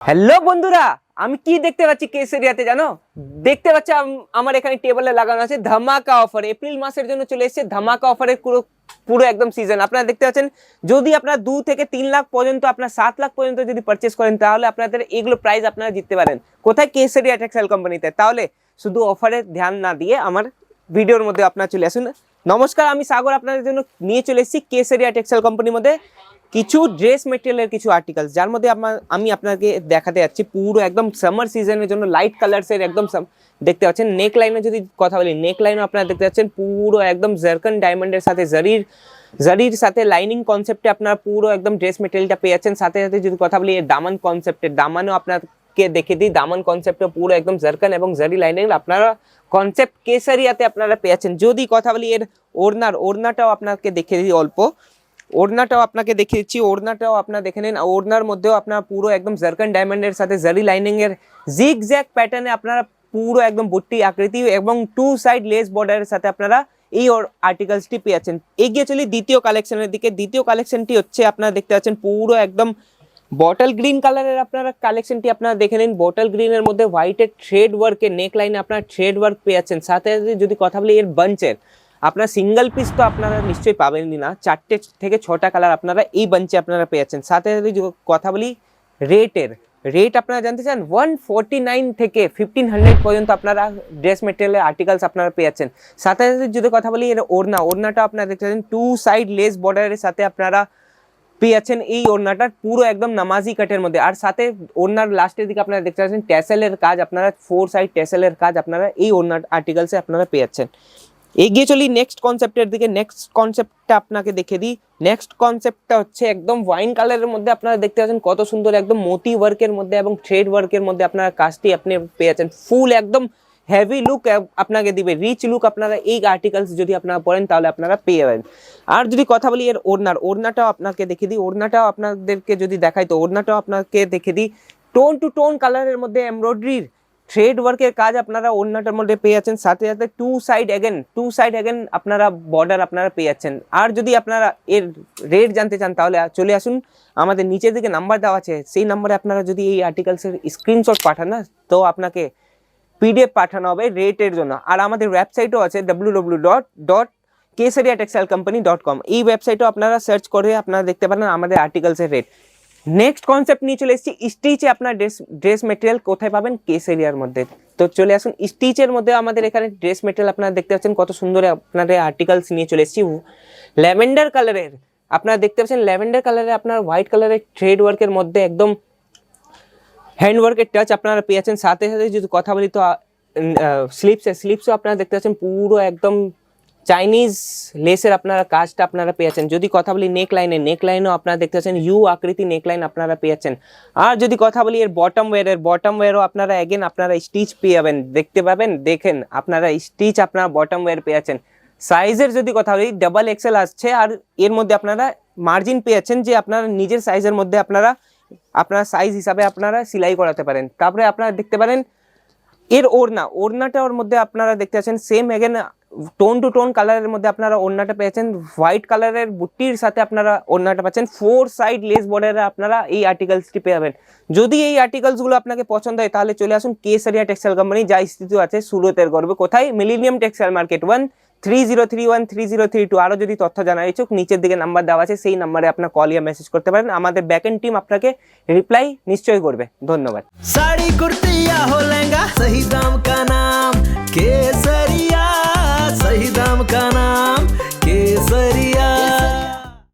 Hello বন্ধুরা, আমি কি দেখতে পাচ্ছি কেসেরিয়াতে জানো? দেখতে পাচ্ছি আমার এখানে টেবিলে লাগানো আছে ধামাকা অফার। এপ্রিল মাসের জন্য চলে এসেছে ধামাকা অফারের পুরো পুরো একদম সিজন। আপনারা দেখতে পাচ্ছেন, যদি আপনারা 2 থেকে 3 লাখ পর্যন্ত, আপনার 7 লাখ পর্যন্ত যদি পারচেস করেন, তাহলে আপনাদের এগুলো প্রাইস আপনারা জিততে পারেন। কোথায়? কেসেরিয়া টেক্সটাইল কোম্পানিতে। তাহলে শুধু অফারে ধ্যান না দিয়ে আমার ভিডিওর মধ্যে আপনারা চলে আসুন। নমস্কার, আমি সাগর আপনাদের জন্য নিয়ে চলে এসেছি কেসেরিয়া টেক্সটাইল কোম্পানির মধ্যে কিছু ড্রেস মেটেরিয়ালের কিছু আর্টিকেলস, যার মধ্যে আমি আপনাকে দেখাতে যাচ্ছি পুরো একদম সামার সিজনের জন্য লাইট কালারসের একদম দেখতে পাচ্ছেন। নেক লাইনে যদি কথা বলি, নেক লাইনও আপনারা দেখতে পাচ্ছেন পুরো একদম জারকান ডায়মন্ডের সাথে জারির সাথে লাইনিং কনসেপ্টে আপনারা পুরো একদম ড্রেস মেটেরিয়ালটা পেয়ে যাচ্ছেন। সাথে সাথে যদি কথা বলি দামান কনসেপ্টের, দামানও আপনাকে দেখে দিই, দামান কনসেপ্টে পুরো একদম জারকান এবং জারি লাইনিং আপনারা কনসেপ্ট কেসারিয়াতে আপনারা পেয়ে যাচ্ছেন। যদি কথা বলি এর ওড়নাটাও আপনাকে দেখে দিই অল্প, ওড়নাটাও আপনাকে দেখিয়ে দিচ্ছি। ওড়নাটাও আপনারা দেখে নিন। ওড়নার মধ্যেও আপনারা পুরো একদম জারকান ডায়মন্ডের সাথে জারি লাইনিং এর জিগজ্যাগ প্যাটার্নে আপনারা পুরো একদম বুট্টি আকৃতি এবং 2 সাইড লেস বর্ডারের সাথে আপনারা এই আর্টিকেলসটি পেয়ে যাচ্ছেন। এগিয়ে চলি দ্বিতীয় কালেকশনের দিকে। দ্বিতীয় কালেকশনটি হচ্ছে আপনারা দেখতে পাচ্ছেন পুরো একদম বটল গ্রিন কালারের আপনারা কালেকশনটি আপনারা দেখে নিন। বটল গ্রিনের মধ্যে হোয়াইটের থ্রেড ওয়ার্কের নেক লাইনে আপনারা থ্রেড ওয়ার্ক পেয়ে যাচ্ছেন। সাথে সাথে যদি কথা বলি এর বাঞ্চের, আপনারা সিঙ্গেল পিস তো আপনারা নিশ্চয়ই পাবেনই না, 4টে থেকে 6টা কালার আপনারা এই বাঞ্চে আপনারা পেয়ে যাচ্ছেন। সাথে সাথে কথা বলি রেট আপনারা জানতে চান, 149 থেকে 1500 পর্যন্ত আপনারা ড্রেস মেটেরিয়ালের আর্টিকেলস আপনারা পেয়ে যাচ্ছেন। সাথে সাথে যদি কথা বলি এর ওড়নাটা আপনারা দেখতে পাচ্ছেন 2 সাইড লেস বর্ডারের সাথে আপনারা পেয়ে যাচ্ছেন এই ওড়নাটা পুরো একদম নামাজি কাটের মধ্যে। আর সাথে ওড়নার লাস্টের দিকে আপনারা দেখতে পাচ্ছেন ট্যাসেলের কাজ, আপনারা 4 সাইড ট্যাসেলের কাজ আপনারা এই ওড়নার আর্টিকেলসে আপনারা পেয়ে যাচ্ছেন। এগিয়ে চলি নেক্সট কনসেপ্টের দিকে। নেক্সট কনসেপ্টটা আপনাকে দেখে দিই। নেক্সট কনসেপ্টটা হচ্ছে একদম ওয়াইন কালারের মধ্যে আপনারা দেখতে পাচ্ছেন কত সুন্দর একদম মোতি ওয়ার্কের মধ্যে এবং থ্রেড ওয়ার্কের মধ্যে আপনারা কাজটি আপনি পেয়ে যাচ্ছেন। ফুল একদম হেভি লুক আপনাকে দিবে, রিচ লুক আপনারা এই আর্টিকেলস যদি আপনারা পড়েন তাহলে আপনারা পেয়ে যাবেন। আর যদি কথা বলি এর ওড়নাটাও আপনাকে দেখে দিই। ওড়নাটাও আপনাদেরকে যদি দেখাই তো ওড়নাটাও আপনাকে দেখে দিই টোন টু টোন কালারের মধ্যে এমব্রয়ডারির থ্রেড ওয়ার্কের কাজ আপনারা ওড়নাটার মধ্যে পেয়ে যাচ্ছেন। সাথে সাথে 2 সাইড অ্যাগেন আপনারা বর্ডার আপনারা পেয়ে যাচ্ছেন। আর যদি আপনারা এর রেট জানতে চান তাহলে চলে আসুন, আমাদের নিচের দিকে নাম্বার দেওয়া আছে, সেই নাম্বারে আপনারা যদি এই আর্টিকেলসের স্ক্রিনশট পাঠান না, তো আপনাকে PDF পাঠানো হবে রেটের জন্য। আর আমাদের ওয়েবসাইটও আছে www.kesariatextilecompany.com। এই ওয়েবসাইটও আপনারা সার্চ করে আপনারা দেখতে পারেন আমাদের আর্টিকেলসের রেট। নেক্সট কনসেপ্ট নিয়ে চলে এসেছি স্টিচে। আপনার ড্রেস মেটেরিয়াল কোথায় পাবেন? কেসেরিয়ার মধ্যে। তো চলে আসুন স্টিচের মধ্যে। আমাদের এখানে ড্রেস মেটেরিয়াল আপনারা দেখতে পাচ্ছেন কত সুন্দর আপনাদের আর্টিকেলস নিয়ে চলে এসেছি। ল্যাভেন্ডার কালারের আপনারা দেখতে পাচ্ছেন, ল্যাভেন্ডার কালারে আপনার হোয়াইট কালারের থ্রেড ওয়ার্কের মধ্যে একদম হ্যান্ড ওয়ার্কের টাচ আপনারা পেয়ে যাচ্ছেন। সাথে সাথে যদি কথা বলি তো স্লিপসও আপনারা দেখতে পাচ্ছেন পুরো একদম চাইনিজ লেসের আপনারা কাজটা আপনারা পেয়ে যাচ্ছেন। যদি কথা বলি নেক লাইনও আপনারা দেখতে পাচ্ছেন ইউ আকৃতি নেক লাইন আপনারা পেয়ে যাচ্ছেন। আর যদি কথা বলি এর বটম ওয়্যারও আপনারা আপনারা স্টিচ পেয়ে যাবেন, দেখতে পাবেন। দেখেন আপনারা স্টিচ আপনারা বটম ওয়্যার পেয়ে যাচ্ছেন। সাইজের যদি কথা বলি XXL আসছে, আর এর মধ্যে আপনারা মার্জিন পেয়ে যাচ্ছেন যে আপনারা নিজের সাইজের মধ্যে আপনারা আপনার সাইজ হিসাবে আপনারা সেলাই করাতে পারেন। তারপরে আপনারা দেখতে পারেন এর ওড়নাটার মধ্যে আপনারা দেখতে পাচ্ছেন same again tone to tone কালারের মধ্যে আপনারা ওড়নাটা পেয়েছেন। হোয়াইট কালারের বুটির সাথে আপনারা ওড়নাটা পাচ্ছেন। 4 সাইড লেস বর্ডারে আপনারা এই আর্টিকেলসটি পেয়ে যাবেন। যদি এই আর্টিকেলসগুলো আপনাকে পছন্দ হয় তাহলে চলে আসুন কেসারিয়া টেক্সটাইল কোম্পানি, যা স্থিত আছে সুরতের গর্বে। কোথায়? Millennium textile market, 130313032। আরও যদি তথ্য জানার ইচ্ছুক নিচের দিকে নাম্বার দেওয়া আছে, সেই নাম্বারে আপনার কল ইয়া মেসেজ করতে পারেন। আমাদের ব্যাকএন্ড টিম আপনাকে রিপ্লাই নিশ্চয়ই করবে। ধন্যবাদ।